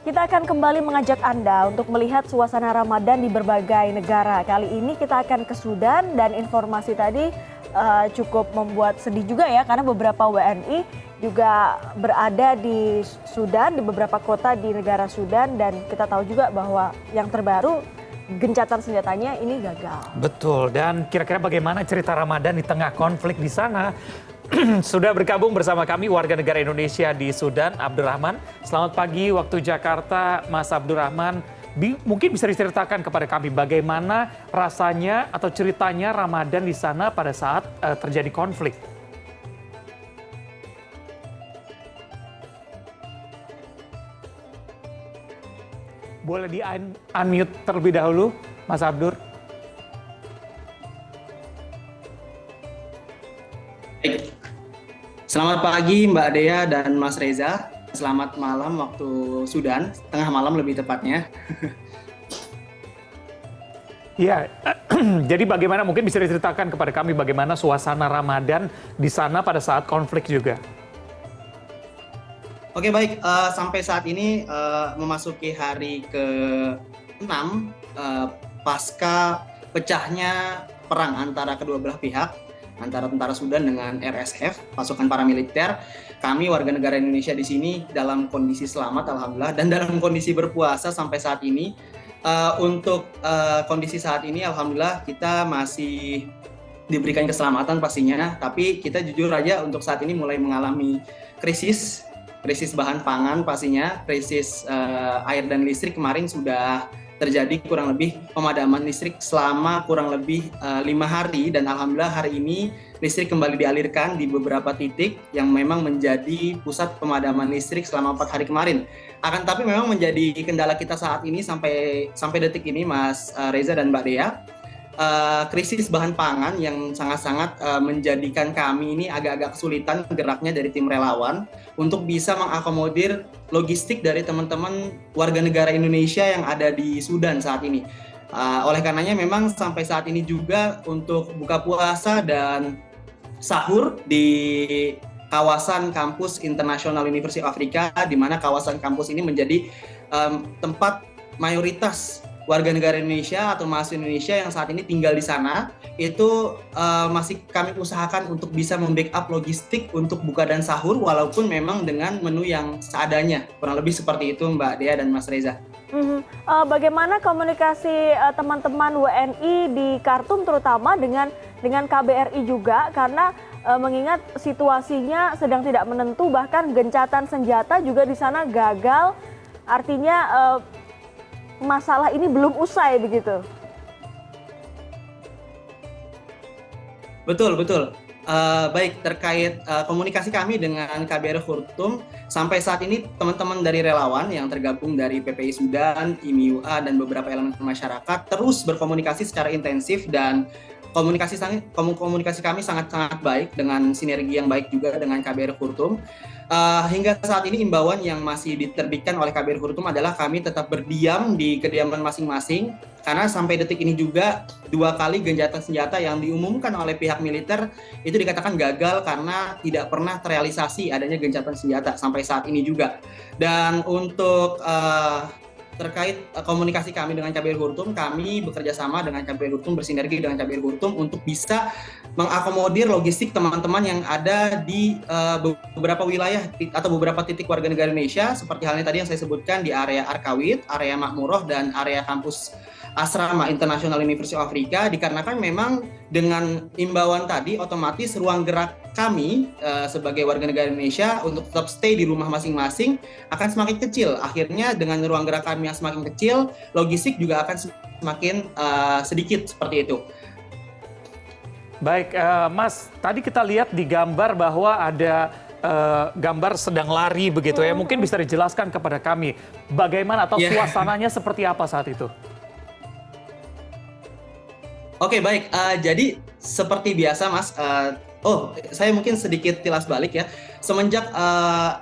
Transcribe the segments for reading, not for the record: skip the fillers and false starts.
Kita akan kembali mengajak Anda untuk melihat suasana Ramadan di berbagai negara. Kali ini kita akan ke Sudan dan informasi tadi cukup membuat sedih juga ya karena beberapa WNI juga berada di Sudan, di beberapa kota di negara Sudan, dan kita tahu juga bahwa yang terbaru gencatan senjatanya ini gagal. Betul, dan kira-kira bagaimana cerita Ramadan di tengah konflik di sana? Sudah bergabung bersama kami warga negara Indonesia di Sudan, Abdurrahman. Selamat pagi waktu Jakarta, Mas Abdurrahman. Mungkin bisa diceritakan kepada kami bagaimana rasanya atau ceritanya Ramadan di sana pada saat terjadi konflik. Boleh di-unmute terlebih dahulu, Mas Abdur? Baik. Selamat pagi Mbak Dea dan Mas Reza. Selamat malam waktu Sudan, tengah malam lebih tepatnya. Ya, jadi bagaimana mungkin bisa diceritakan kepada kami bagaimana suasana Ramadan di sana pada saat konflik juga? Oke baik, sampai saat ini memasuki hari ke-6 pasca pecahnya perang antara kedua belah pihak, antara tentara Sudan dengan RSF, pasukan paramiliter. Kami warga negara Indonesia di sini dalam kondisi selamat, alhamdulillah, dan dalam kondisi berpuasa sampai saat ini. Untuk kondisi saat ini, alhamdulillah kita masih diberikan keselamatan pastinya, tapi kita jujur aja untuk saat ini mulai mengalami krisis bahan pangan pastinya, krisis air dan listrik. Kemarin sudah terjadi kurang lebih pemadaman listrik selama kurang lebih 5 hari, dan alhamdulillah hari ini listrik kembali dialirkan di beberapa titik yang memang menjadi pusat pemadaman listrik selama 4 hari kemarin. Akan tapi memang menjadi kendala kita saat ini sampai detik ini, Mas Reza dan Mbak Dea, krisis bahan pangan yang sangat-sangat menjadikan kami ini agak-agak kesulitan geraknya dari tim relawan untuk bisa mengakomodir logistik dari teman-teman warga negara Indonesia yang ada di Sudan saat ini. Oleh karenanya memang sampai saat ini juga untuk buka puasa dan sahur di kawasan kampus International University of Africa, di mana kawasan kampus ini menjadi tempat mayoritas warga negara Indonesia atau mahasiswa Indonesia yang saat ini tinggal di sana, itu masih kami usahakan untuk bisa membackup logistik untuk buka dan sahur, walaupun memang dengan menu yang seadanya. Kurang lebih seperti itu Mbak Dea dan Mas Reza. Bagaimana komunikasi teman-teman WNI di Khartoum terutama dengan KBRI juga, karena mengingat situasinya sedang tidak menentu, bahkan gencatan senjata juga di sana gagal, artinya masalah ini belum usai begitu. Betul. Baik, terkait komunikasi kami dengan KBRI Khartoum, sampai saat ini teman-teman dari relawan yang tergabung dari PPI Sudan, IMIUA, dan beberapa elemen masyarakat terus berkomunikasi secara intensif, dan komunikasi kami sangat-sangat baik dengan sinergi yang baik juga dengan KBRI Khartoum. Hingga saat ini imbauan yang masih diterbitkan oleh KBRI Khartoum adalah kami tetap berdiam di kediaman masing-masing, karena sampai detik ini juga 2 kali gencatan senjata yang diumumkan oleh pihak militer itu dikatakan gagal karena tidak pernah terrealisasi adanya gencatan senjata sampai saat ini juga. Dan untuk terkait komunikasi kami dengan KBRI Khartoum, kami bekerja sama dengan KBRI Khartoum, bersinergi dengan KBRI Khartoum untuk bisa mengakomodir logistik teman-teman yang ada di beberapa wilayah atau beberapa titik warga negara Indonesia, seperti halnya tadi yang saya sebutkan di area Arkawit, area Makmuroh, dan area kampus Asrama International University of Africa. Dikarenakan memang dengan imbauan tadi, otomatis ruang gerak kami sebagai warga negara Indonesia untuk tetap stay di rumah masing-masing akan semakin kecil. Akhirnya dengan ruang gerak kami yang semakin kecil, logistik juga akan semakin sedikit seperti itu. Baik, Mas, tadi kita lihat di gambar bahwa ada gambar sedang lari begitu ya. Mungkin bisa dijelaskan kepada kami bagaimana atau suasananya seperti apa saat itu? Oke, baik. Jadi seperti biasa, Mas. Saya mungkin sedikit tilas balik ya. Semenjak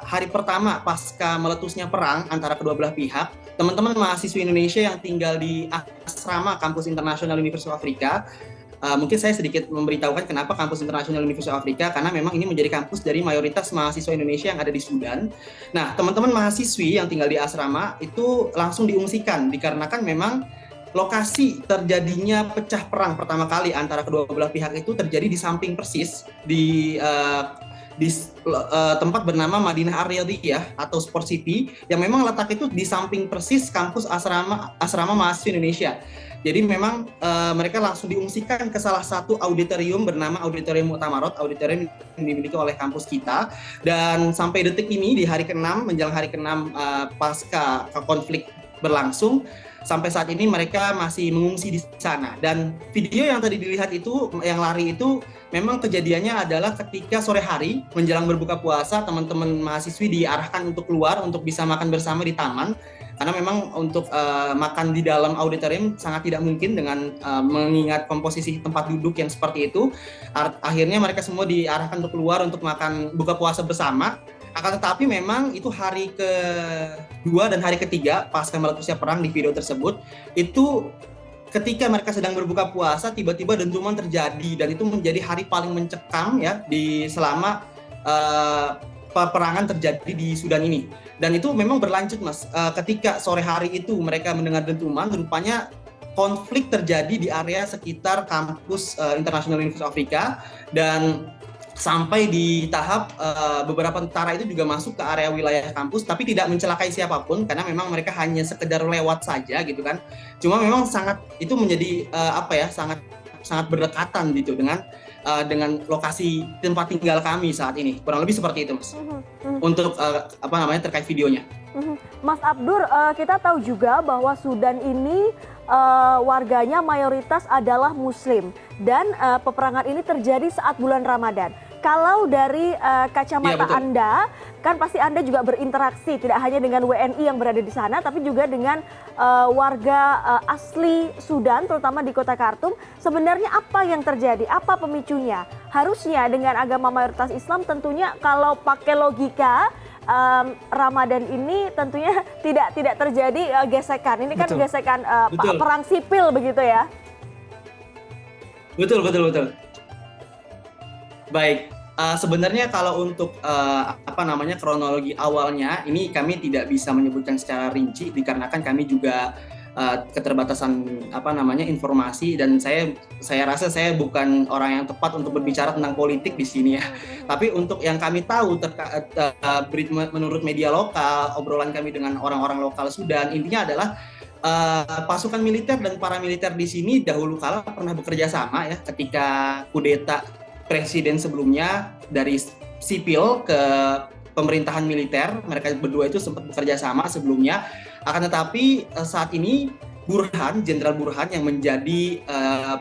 hari pertama pasca meletusnya perang antara kedua belah pihak, teman-teman mahasiswa Indonesia yang tinggal di asrama kampus International University of Africa mungkin saya sedikit memberitahukan kenapa Kampus International University of Africa, karena memang ini menjadi kampus dari mayoritas mahasiswa Indonesia yang ada di Sudan. Nah, teman-teman mahasiswi yang tinggal di asrama itu langsung diungsikan dikarenakan memang lokasi terjadinya pecah perang pertama kali antara kedua belah pihak itu terjadi di samping persis di tempat bernama Madinah Ar-Riyadhiyah atau Sport City, yang memang letak itu di samping persis kampus asrama mahasiswa Indonesia. Jadi memang mereka langsung diungsikan ke salah satu auditorium bernama Auditorium Mu'tamarot, auditorium yang dimiliki oleh kampus kita. Dan sampai detik ini di hari ke-6, menjelang hari ke-6 pasca konflik berlangsung, sampai saat ini mereka masih mengungsi di sana. Dan video yang tadi dilihat itu, yang lari itu, memang kejadiannya adalah ketika sore hari menjelang berbuka puasa, teman-teman mahasiswi diarahkan untuk keluar untuk bisa makan bersama di taman. Karena memang untuk makan di dalam auditorium sangat tidak mungkin dengan mengingat komposisi tempat duduk yang seperti itu. Akhirnya mereka semua diarahkan untuk keluar untuk makan buka puasa bersama. Akan tetapi memang itu hari kedua dan hari ketiga pasca meletusnya perang di video tersebut, itu ketika mereka sedang berbuka puasa tiba-tiba dentuman terjadi, dan itu menjadi hari paling mencekam ya di selama peperangan terjadi di Sudan ini. Dan itu memang berlanjut, Mas. Ketika sore hari itu mereka mendengar dentuman, rupanya konflik terjadi di area sekitar kampus International University of Africa, dan sampai di tahap beberapa tentara itu juga masuk ke area wilayah kampus, tapi tidak mencelakai siapapun karena memang mereka hanya sekedar lewat saja gitu kan. Cuma memang sangat itu menjadi sangat berdekatan gitu dengan lokasi tempat tinggal kami saat ini, kurang lebih seperti itu, Mas. Untuk terkait videonya. Mas Abdur, kita tahu juga bahwa Sudan ini warganya mayoritas adalah Muslim, dan peperangan ini terjadi saat bulan Ramadan. Kalau dari kacamata Anda, kan pasti Anda juga berinteraksi tidak hanya dengan WNI yang berada di sana, tapi juga dengan warga asli Sudan, terutama di kota Khartoum. Sebenarnya apa yang terjadi? Apa pemicunya? Harusnya dengan agama mayoritas Islam tentunya kalau pakai logika Ramadan ini tentunya tidak terjadi gesekan. Ini kan gesekan perang sipil begitu ya? Betul. Baik, sebenarnya kalau untuk kronologi awalnya ini kami tidak bisa menyebutkan secara rinci dikarenakan kami juga keterbatasan informasi, dan saya rasa saya bukan orang yang tepat untuk berbicara tentang politik di sini ya. Tapi untuk yang kami tahu menurut media lokal, obrolan kami dengan orang-orang lokal Sudan, intinya adalah pasukan militer dan paramiliter di sini dahulu kala pernah bekerja sama ya, ketika kudeta presiden sebelumnya dari sipil ke pemerintahan militer, mereka berdua itu sempat bekerja sama sebelumnya. Akan tetapi saat ini Jenderal Burhan yang menjadi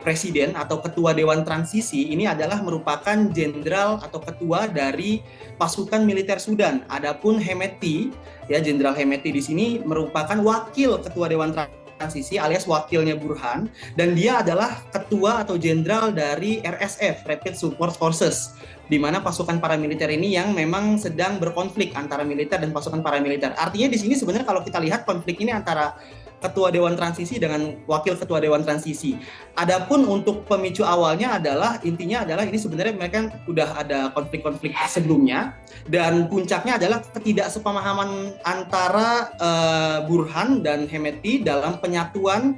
presiden atau ketua Dewan Transisi ini adalah merupakan jenderal atau ketua dari pasukan militer Sudan. Adapun Hemeti, ya Jenderal Hemeti di sini merupakan wakil ketua Dewan Transisi alias wakilnya Burhan, dan dia adalah ketua atau jenderal dari RSF, Rapid Support Forces, di mana pasukan paramiliter ini yang memang sedang berkonflik antara militer dan pasukan paramiliter. Artinya di sini sebenarnya kalau kita lihat konflik ini antara ketua Dewan Transisi dengan wakil ketua Dewan Transisi. Adapun untuk pemicu awalnya intinya adalah ini sebenarnya mereka udah ada konflik-konflik sebelumnya, dan puncaknya adalah ketidaksepemahaman antara Burhan dan Hemeti dalam penyatuan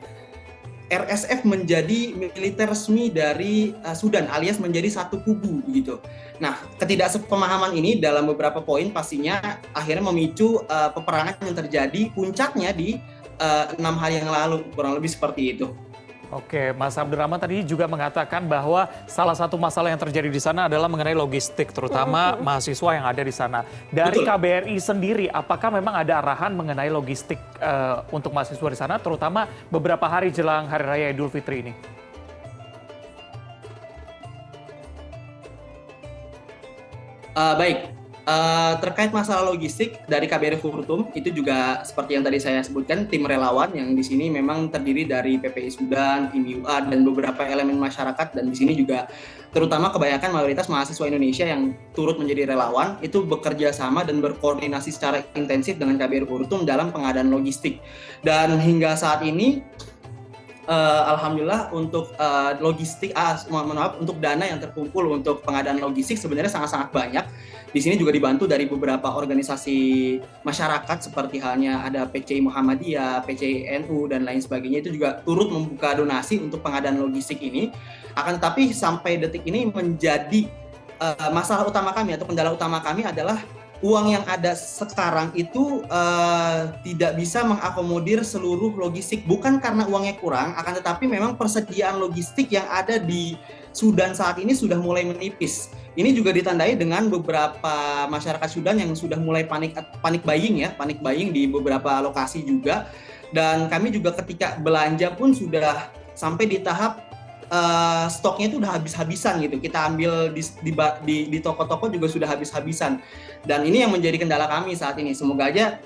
RSF menjadi militer resmi dari Sudan, alias menjadi satu kubu gitu. Nah, ketidaksepemahaman ini dalam beberapa poin pastinya akhirnya memicu peperangan yang terjadi, puncaknya di 6 hari yang lalu, kurang lebih seperti itu. Oke, Mas Abdurrahman tadi juga mengatakan bahwa salah satu masalah yang terjadi di sana adalah mengenai logistik, terutama mahasiswa yang ada di sana. Dari KBRI sendiri, apakah memang ada arahan mengenai logistik untuk mahasiswa di sana, terutama beberapa hari jelang Hari Raya Idul Fitri ini? Baik. Terkait masalah logistik dari KBRI Khartoum, itu juga seperti yang tadi saya sebutkan, tim relawan yang di sini memang terdiri dari PPI Sudan, IMIUA, dan beberapa elemen masyarakat, dan di sini juga terutama kebanyakan mayoritas mahasiswa Indonesia yang turut menjadi relawan, itu bekerja sama dan berkoordinasi secara intensif dengan KBRI Khartoum dalam pengadaan logistik. Dan hingga saat ini Alhamdulillah untuk logistik, mohon maaf, untuk dana yang terkumpul untuk pengadaan logistik sebenarnya sangat-sangat banyak. Di sini juga dibantu dari beberapa organisasi masyarakat seperti halnya ada PCI Muhammadiyah, PCI NU dan lain sebagainya, itu juga turut membuka donasi untuk pengadaan logistik ini. Akan tetapi sampai detik ini menjadi masalah utama kami atau kendala utama kami adalah uang yang ada sekarang itu tidak bisa mengakomodir seluruh logistik, bukan karena uangnya kurang, akan tetapi memang persediaan logistik yang ada di Sudan saat ini sudah mulai menipis. Ini juga ditandai dengan beberapa masyarakat Sudan yang sudah mulai panik buying di beberapa lokasi juga. Dan kami juga ketika belanja pun sudah sampai di tahap stoknya itu udah habis-habisan gitu. Kita ambil di toko-toko juga sudah habis-habisan. Dan ini yang menjadi kendala kami saat ini. Semoga aja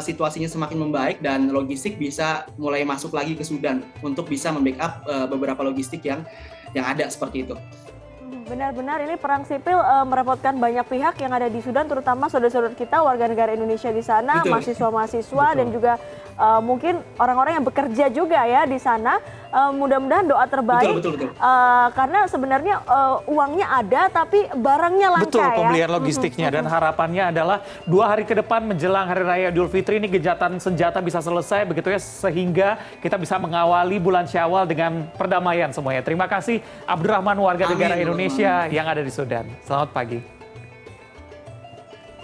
situasinya semakin membaik dan logistik bisa mulai masuk lagi ke Sudan untuk bisa membackup beberapa logistik yang ada seperti itu. Benar-benar ini perang sipil merepotkan banyak pihak yang ada di Sudan, terutama saudara-saudara kita warga negara Indonesia di sana, mahasiswa-mahasiswa dan juga mungkin orang-orang yang bekerja juga ya di sana. Mudah-mudahan doa terbaik. Betul. Karena sebenarnya uangnya ada tapi barangnya langka. Betul, pembelian ya. logistiknya dan harapannya adalah 2 hari ke depan menjelang Hari Raya Idul Fitri ini gencatan senjata bisa selesai begitu ya, sehingga kita bisa mengawali bulan Syawal dengan perdamaian semuanya. Terima kasih Abdurrahman, warga negara Indonesia yang ada di Sudan. Selamat pagi.